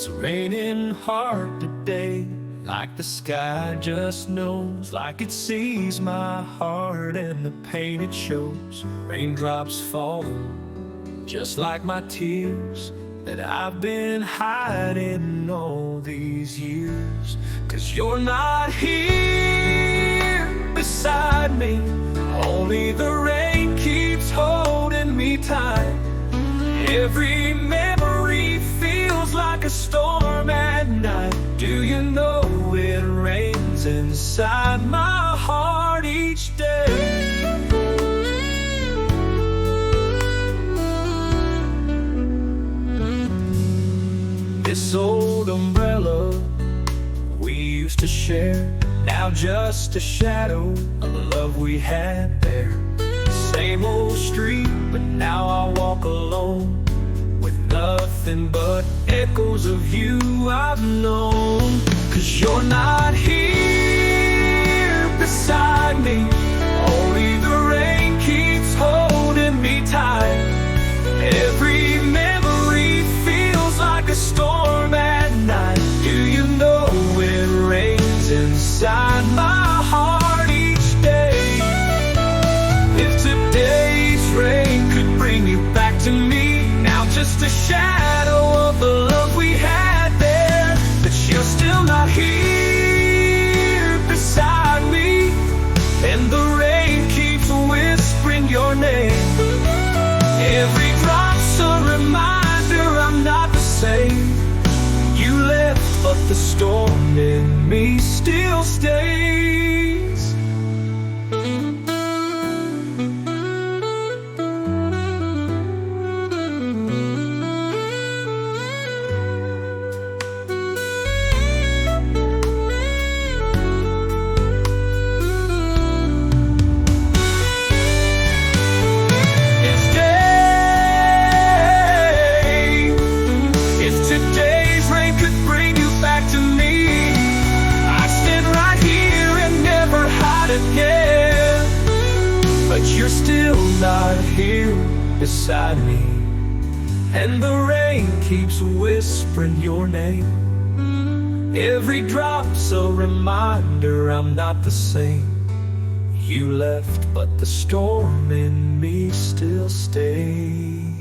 It's raining hard today, like the sky just knows, like it sees my heart and the pain it shows. Raindrops falling, just like my tears that I've been hiding all these years. 'Cause you're not here beside me, only the rain keeps holding me tight. Every memory feels like a storm at night. Do you know it rains inside my heart each day? This old umbrella we used to share, now just a shadow of the love we had there. Same old street, but now I walk alone, with nothing but echoes of you I've known. 'Cause you're not here beside me, only the rain keeps holding me tight. Every memory feels like a storm at night. Do you know it rains inside my heart each day? If today's rain could bring you back to me, now just a shadow of the love we had there. But you're still not here beside me, and the rain keeps whispering your name. Every drop's a reminder I'm not the same. You left, but the storm in me still stays. But you're still not here beside me, and the rain keeps whispering your name. Every drop's a reminder I'm not the same. You left, but the storm in me still stays.